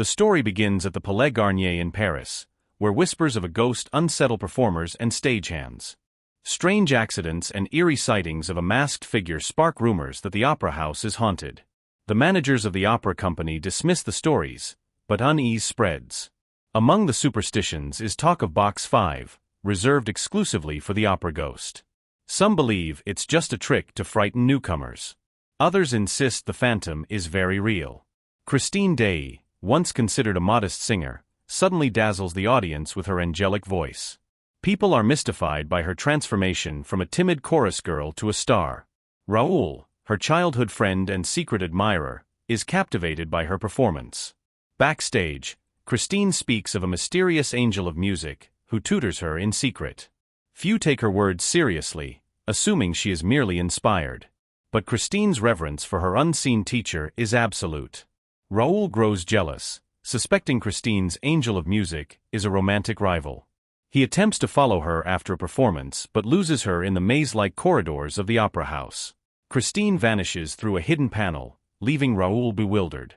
The story begins at the Palais Garnier in Paris, where whispers of a ghost unsettle performers and stagehands. Strange accidents and eerie sightings of a masked figure spark rumors that the opera house is haunted. The managers of the opera company dismiss the stories, but unease spreads. Among the superstitions is talk of Box 5, reserved exclusively for the opera ghost. Some believe it's just a trick to frighten newcomers. Others insist the phantom is very real. Christine Day, once considered a modest singer, suddenly dazzles the audience with her angelic voice. People are mystified by her transformation from a timid chorus girl to a star. Raoul, her childhood friend and secret admirer, is captivated by her performance. Backstage, Christine speaks of a mysterious angel of music who tutors her in secret. Few take her words seriously, assuming she is merely inspired. But Christine's reverence for her unseen teacher is absolute. Raoul grows jealous, suspecting Christine's angel of music is a romantic rival. He attempts to follow her after a performance but loses her in the maze-like corridors of the opera house. Christine vanishes through a hidden panel, leaving Raoul bewildered.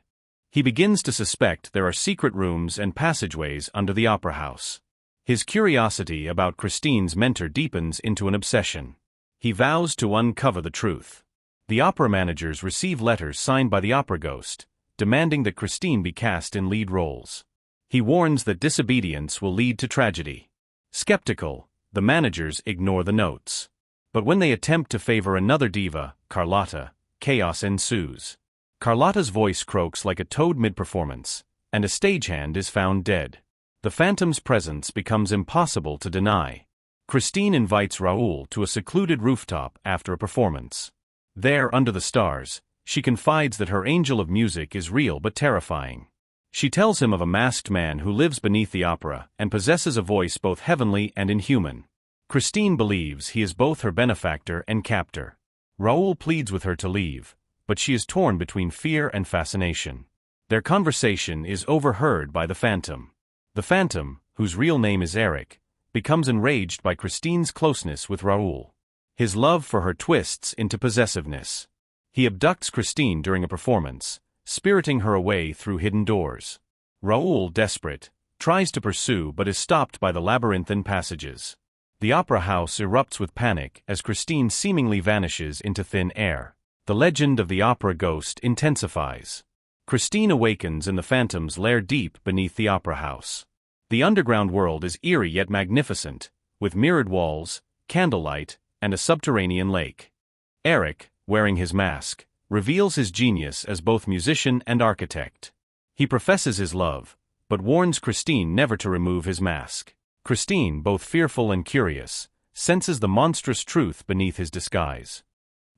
He begins to suspect there are secret rooms and passageways under the opera house. His curiosity about Christine's mentor deepens into an obsession. He vows to uncover the truth. The opera managers receive letters signed by the opera ghost, demanding that Christine be cast in lead roles. He warns that disobedience will lead to tragedy. Skeptical, the managers ignore the notes. But when they attempt to favor another diva, Carlotta, chaos ensues. Carlotta's voice croaks like a toad mid-performance, and a stagehand is found dead. The phantom's presence becomes impossible to deny. Christine invites Raoul to a secluded rooftop after a performance. There, under the stars, she confides that her angel of music is real but terrifying. She tells him of a masked man who lives beneath the opera and possesses a voice both heavenly and inhuman. Christine believes he is both her benefactor and captor. Raoul pleads with her to leave, but she is torn between fear and fascination. Their conversation is overheard by the phantom. The phantom, whose real name is Eric, becomes enraged by Christine's closeness with Raoul. His love for her twists into possessiveness. He abducts Christine during a performance, spiriting her away through hidden doors. Raoul, desperate, tries to pursue but is stopped by the labyrinthine passages. The opera house erupts with panic as Christine seemingly vanishes into thin air. The legend of the opera ghost intensifies. Christine awakens in the phantom's lair deep beneath the opera house. The underground world is eerie yet magnificent, with mirrored walls, candlelight, and a subterranean lake. Eric, wearing his mask, reveals his genius as both musician and architect. He professes his love, but warns Christine never to remove his mask. Christine, both fearful and curious, senses the monstrous truth beneath his disguise.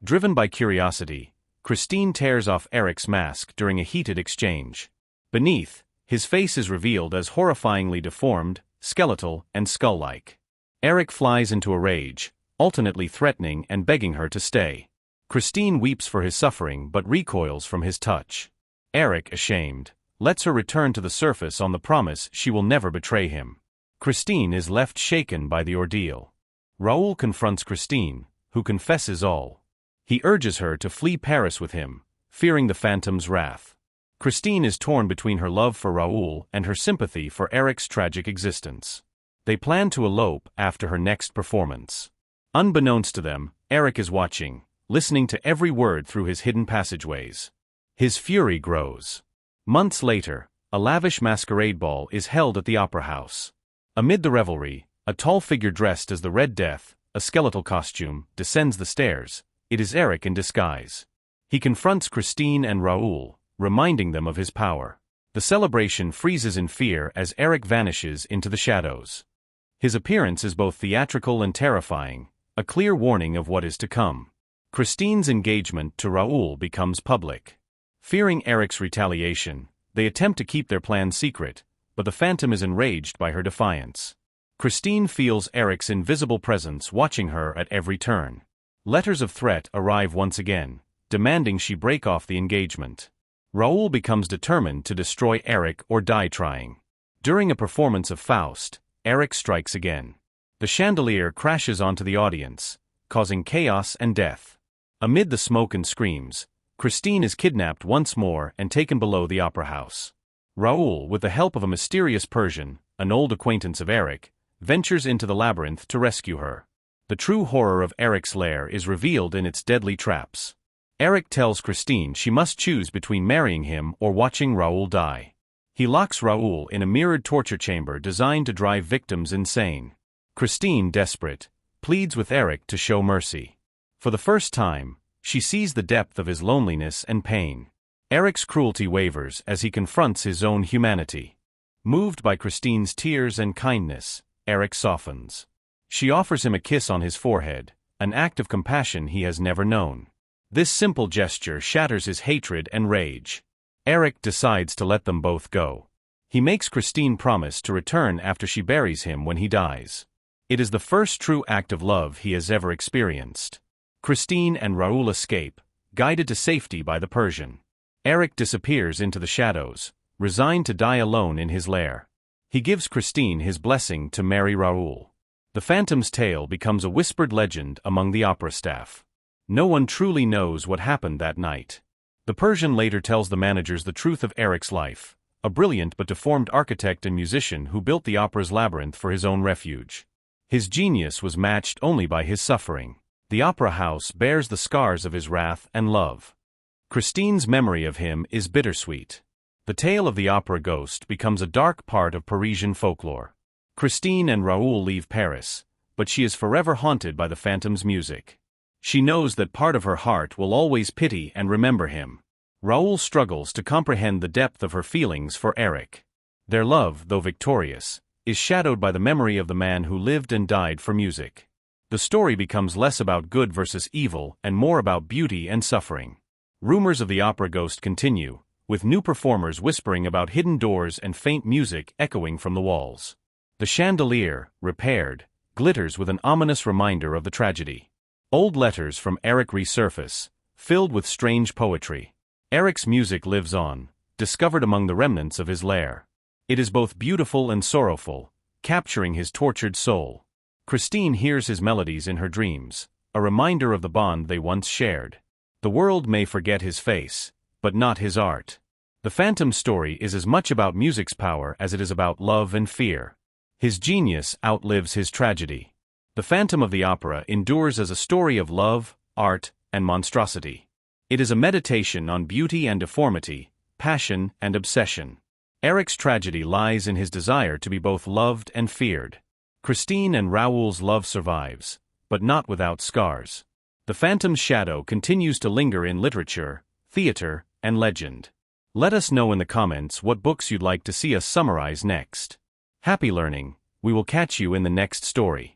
Driven by curiosity, Christine tears off Eric's mask during a heated exchange. Beneath, his face is revealed as horrifyingly deformed, skeletal, and skull-like. Eric flies into a rage, alternately threatening and begging her to stay. Christine weeps for his suffering but recoils from his touch. Eric, ashamed, lets her return to the surface on the promise she will never betray him. Christine is left shaken by the ordeal. Raoul confronts Christine, who confesses all. He urges her to flee Paris with him, fearing the phantom's wrath. Christine is torn between her love for Raoul and her sympathy for Eric's tragic existence. They plan to elope after her next performance. Unbeknownst to them, Eric is watching, listening to every word through his hidden passageways. His fury grows. Months later, a lavish masquerade ball is held at the opera house. Amid the revelry, a tall figure dressed as the Red Death, a skeletal costume, descends the stairs. It is Eric in disguise. He confronts Christine and Raoul, reminding them of his power. The celebration freezes in fear as Eric vanishes into the shadows. His appearance is both theatrical and terrifying, a clear warning of what is to come. Christine's engagement to Raoul becomes public. Fearing Eric's retaliation, they attempt to keep their plan secret, but the phantom is enraged by her defiance. Christine feels Eric's invisible presence watching her at every turn. Letters of threat arrive once again, demanding she break off the engagement. Raoul becomes determined to destroy Eric or die trying. During a performance of Faust, Eric strikes again. The chandelier crashes onto the audience, causing chaos and death. Amid the smoke and screams, Christine is kidnapped once more and taken below the opera house. Raoul, with the help of a mysterious Persian, an old acquaintance of Eric, ventures into the labyrinth to rescue her. The true horror of Eric's lair is revealed in its deadly traps. Eric tells Christine she must choose between marrying him or watching Raoul die. He locks Raoul in a mirrored torture chamber designed to drive victims insane. Christine, desperate, pleads with Eric to show mercy. For the first time, she sees the depth of his loneliness and pain. Eric's cruelty wavers as he confronts his own humanity. Moved by Christine's tears and kindness, Eric softens. She offers him a kiss on his forehead, an act of compassion he has never known. This simple gesture shatters his hatred and rage. Eric decides to let them both go. He makes Christine promise to return after she buries him when he dies. It is the first true act of love he has ever experienced. Christine and Raoul escape, guided to safety by the Persian. Eric disappears into the shadows, resigned to die alone in his lair. He gives Christine his blessing to marry Raoul. The Phantom's tale becomes a whispered legend among the opera staff. No one truly knows what happened that night. The Persian later tells the managers the truth of Eric's life, a brilliant but deformed architect and musician who built the opera's labyrinth for his own refuge. His genius was matched only by his suffering. The opera house bears the scars of his wrath and love. Christine's memory of him is bittersweet. The tale of the opera ghost becomes a dark part of Parisian folklore. Christine and Raoul leave Paris, but she is forever haunted by the Phantom's music. She knows that part of her heart will always pity and remember him. Raoul struggles to comprehend the depth of her feelings for Eric. Their love, though victorious, is shadowed by the memory of the man who lived and died for music. The story becomes less about good versus evil and more about beauty and suffering. Rumors of the opera ghost continue, with new performers whispering about hidden doors and faint music echoing from the walls. The chandelier, repaired, glitters with an ominous reminder of the tragedy. Old letters from Eric resurface, filled with strange poetry. Eric's music lives on, discovered among the remnants of his lair. It is both beautiful and sorrowful, capturing his tortured soul. Christine hears his melodies in her dreams, a reminder of the bond they once shared. The world may forget his face, but not his art. The Phantom's story is as much about music's power as it is about love and fear. His genius outlives his tragedy. The Phantom of the Opera endures as a story of love, art, and monstrosity. It is a meditation on beauty and deformity, passion and obsession. Eric's tragedy lies in his desire to be both loved and feared. Christine and Raoul's love survives, but not without scars. The Phantom's shadow continues to linger in literature, theater, and legend. Let us know in the comments what books you'd like to see us summarize next. Happy learning, we will catch you in the next story.